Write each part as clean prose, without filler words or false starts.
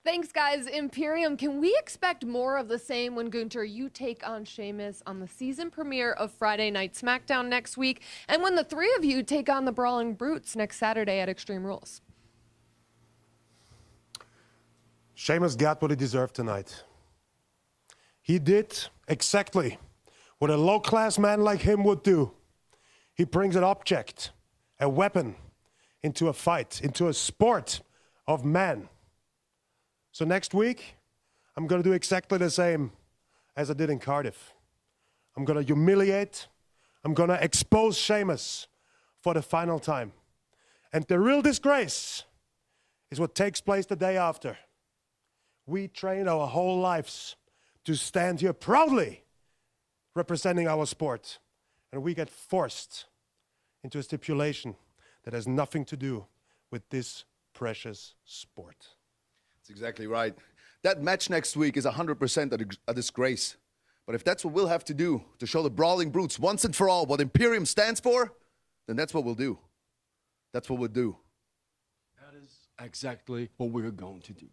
Thanks, guys. Imperium, can we expect more of the same when, Gunther, you take on Sheamus on the season premiere of Friday Night SmackDown next week, and when the three of you take on the Brawling Brutes next Saturday at Extreme Rules? Sheamus got what he deserved tonight. He did exactly what a low-class man like him would do. He brings an object, a weapon, into a fight, into a sport of man. So next week, I'm going to do exactly the same as I did in Cardiff. I'm going to humiliate, I'm going to expose Sheamus for the final time. And the real disgrace is what takes place the day after. We train our whole lives to stand here proudly representing our sport. And we get forced into a stipulation that has nothing to do with this precious sport. That's exactly right. That match next week is 100% a disgrace. But if that's what we'll have to do to show the Brawling Brutes once and for all what Imperium stands for, then that's what we'll do. That's what we'll do. That is exactly what we're going to do.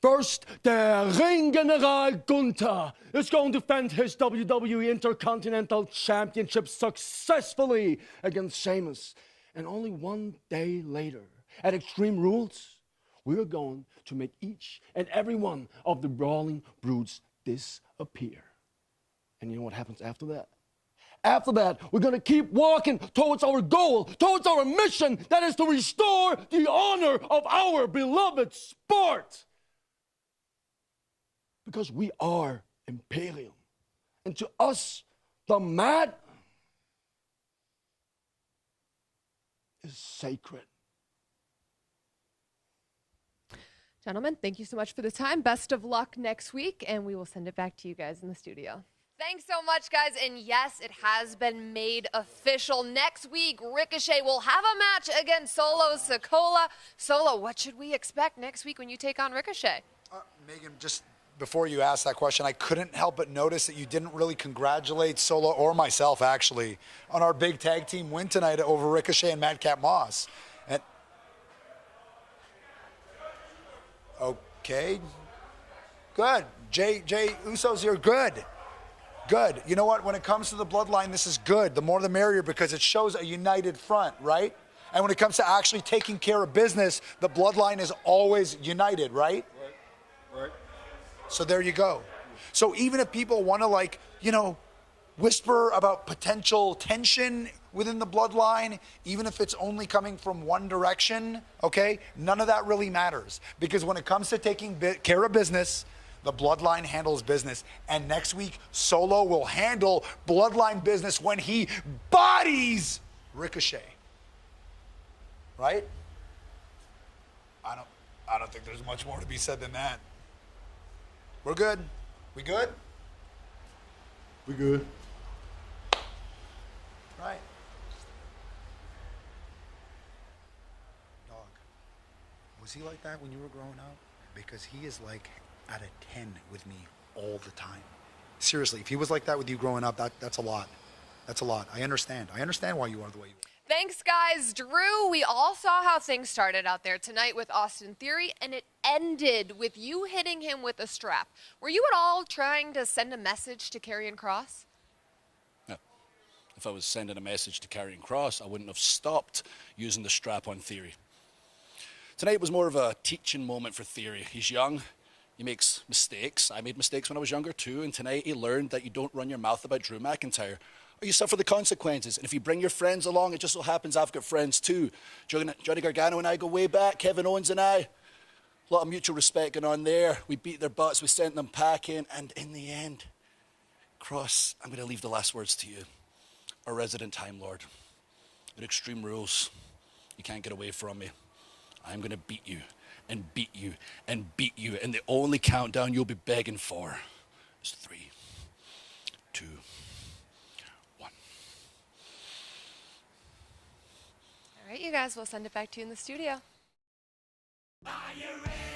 First, the Ring General Gunther is going to defend his WWE Intercontinental Championship successfully against Sheamus. And only one day later, at Extreme Rules, we're going to make each and every one of the Brawling Brutes disappear. And you know what happens after that? After that, we're going to keep walking towards our goal, towards our mission, that is to restore the honor of our beloved sport. Because we are Imperium. And to us, the mat is sacred. Gentlemen, thank you so much for the time. Best of luck next week, and we will send it back to you guys in the studio. Thanks so much, guys. And yes, it has been made official. Next week, Ricochet will have a match against Solo Sikoa. Solo, what should we expect next week when you take on Ricochet? Megan, just before you asked that question, I couldn't help but notice that you didn't really congratulate Solo or myself, actually, on our big tag team win tonight over Ricochet and Madcap Moss. And okay, good. Jay Uso's here, good. Good. You know what? When it comes to the bloodline, this is good. The more the merrier, because it shows a united front, right? And when it comes to actually taking care of business, the bloodline is always united, right? Right. So there you go. So even if people want to, whisper about potential tension within the bloodline, even if it's only coming from one direction, okay, none of that really matters. Because when it comes to taking care of business, the bloodline handles business. And next week, Solo will handle bloodline business when he bodies Ricochet. Right? I don't think there's much more to be said than that. We're good. We good? We good. Right. Dog, was he like that when you were growing up? Because he is like at a 10 with me all the time. Seriously, if he was like that with you growing up, that's a lot. That's a lot. I understand. I understand why you are the way you are. Thanks, guys. Drew, we all saw how things started out there tonight with Austin Theory, and it ended with you hitting him with a strap. Were you at all trying to send a message to Karrion Kross? No. If I was sending a message to Karrion Kross, I wouldn't have stopped using the strap on Theory. Tonight was more of a teaching moment for Theory. He's young. He makes mistakes. I made mistakes when I was younger too, and tonight he learned that you don't run your mouth about Drew McIntyre, or you suffer the consequences. And if you bring your friends along, it just so happens I've got friends too. Johnny Gargano and I go way back, Kevin Owens and I. A lot of mutual respect going on there. We beat their butts, we sent them packing, and in the end, Kross, I'm going to leave the last words to you. Our resident Time Lord. At Extreme Rules, you can't get away from me. I'm going to beat you, and beat you, and beat you, and the only countdown you'll be begging for is 3, 2, 1. All right, you guys, we'll send it back to you in the studio. Are you ready?